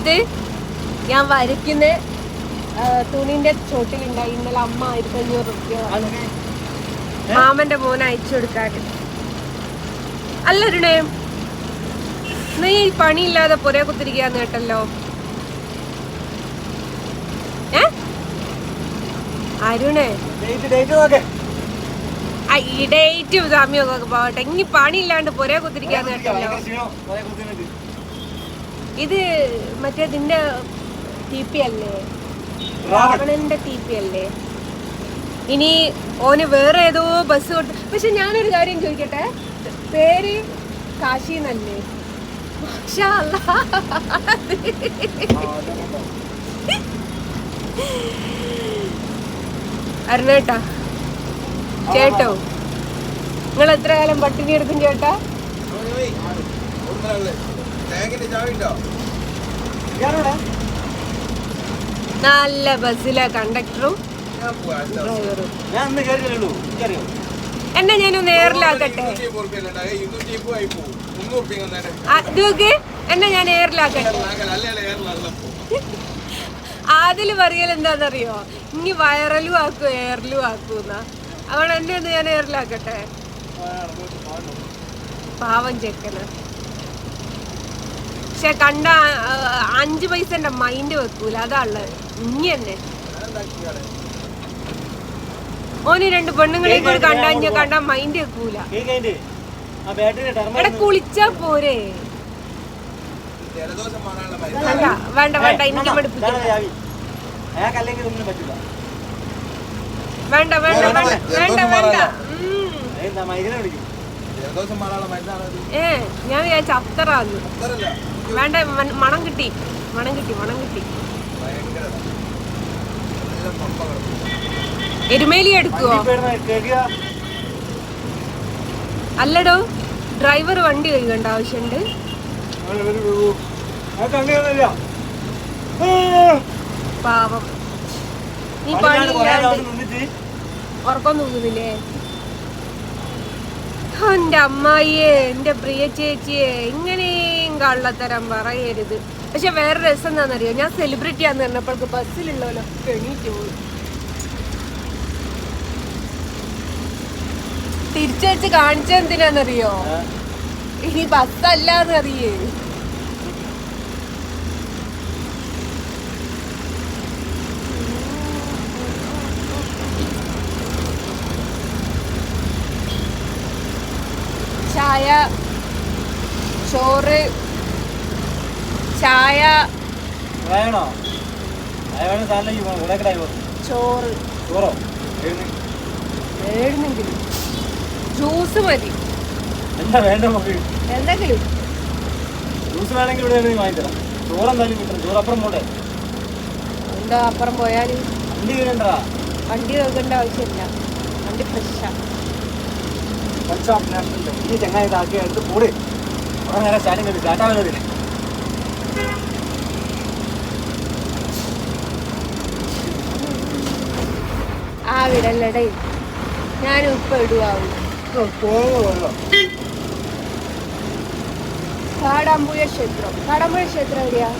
സമയത്ത് ഞാൻ വരയ്ക്കുന്ന തുണിന്റെ ചോട്ടിലുണ്ടായി ഇന്നലെ അമ്മ 1500 രൂപ മാമന്റെ മോനെ അയച്ചു കൊടുക്കാറ്. അല്ലരുണേ, നീ ഈ പണിയില്ലാതെ പുരേ കുത്തിരിക്കാന്ന് കേട്ടല്ലോ. അരുണേ, ഈ ഡേറ്റും സമയമൊക്കെ പോകട്ടെ. ഇനി പണിയില്ലാണ്ട് പുരേ കുത്തിരിക്കാന്ന് കേട്ടല്ലോ. ഇത് മറ്റേ നിന്റെ TP അല്ലേ, രാവണന്റെ TP അല്ലേ? ഇനി ഓന് വേറെ ഏതോ ബസ് കൊടുത്ത്. പക്ഷെ ഞാനൊരു കാര്യം ചോദിക്കട്ടെ, പേര് കാശി എന്നല്ലേ? അരുണേട്ടാ, ചേട്ടോ, നിങ്ങൾ എത്ര കാലം പട്ടിണി എടുക്കും ചേട്ടാ? നല്ല ബസ്സിലെ കണ്ടക്ടറും ഡ്രൈവറും. എന്നെ ഞാനൊന്ന് എയറിലാക്കട്ടെ. ഇതൊക്കെ എന്നെ ഞാൻ എയറിലാക്കട്ടെ. അതില് പറയൽ എന്താന്നറിയോ, ഇനി വൈറലും ആക്കൂ എയറിലും ആക്കൂന്ന. അവിടെ എന്നെ ഒന്ന് ഞാൻ എയറിലാക്കട്ടെ. പാവം ചെക്കന്. പക്ഷെ കണ്ട 5 പൈസന്റെ മൈൻഡ് വെക്കൂല, അതാ ഉള്ളത്. ഇനി തന്നെ ഓന് 2 പെണ്ണുങ്ങളെ കൂടെ കണ്ടാ മൈൻഡ് വെക്കൂല. എടാ കുളിച്ചാ പോരെ? വേണ്ട വേണ്ട വേണ്ട, എനിക്ക് പഠിപ്പിക്കില്ല. വേണ്ട വേണ്ട വേണ്ട വേണ്ട. ഞാൻ വിചാരിച്ച അത്തറാന്ന്. വേണ്ട, മണം കിട്ടി, മണം കിട്ടി, മണം കിട്ടി. എരുമേലി എടുക്കുവോ? അല്ലടോ, ഡ്രൈവർ വണ്ടി കഴുകേണ്ട ആവശ്യമുണ്ട്. പാവം, നീ പണിയില്ലാണ്ട് ഉറക്കം തൂങ്ങുന്നില്ലേ? എന്റെ അമ്മായിയെ, എന്റെ പ്രിയ ചേച്ചിയെ, ഇങ്ങനെയും കള്ളത്തരം പറയരുത്. പക്ഷെ വേറെ രസം എന്താണെന്നറിയോ, ഞാൻ സെലിബ്രിറ്റി ആന്ന് പറഞ്ഞപ്പോഴേക്ക് ബസ്സിലുള്ളവരൊക്കെ എണീറ്റ് പോയി. തിരിച്ചു വെച്ച് കാണിച്ചെന്തിനാന്നറിയോ? ഇനി ബസ്സല്ലാന്നറിയേ. ചായ, ചോറ്, ചായ, ചോറ്, വേണമെങ്കിലും ജ്യൂസ് മതി. എന്തെങ്കിലും എന്താ അപ്പുറം പോയാല് വണ്ടി നോക്കേണ്ട ആവശ്യമില്ല, വണ്ടി ഫ്രഷാ. ചങ്ങായി എടുത്ത് കൂടി നേരം സ്റ്റാർട്ടിങ് സ്റ്റാർട്ടാവുന്നതിന് ആ വിടല്ലടേ, ഞാനും ഇപ്പൊ ഇടുവാവും. കാടാമ്പുഴ ക്ഷേത്രം. കാടാമ്പുഴ ക്ഷേത്രം എവിടെയാ?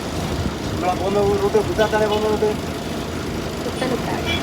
പുത്തനത്താണി.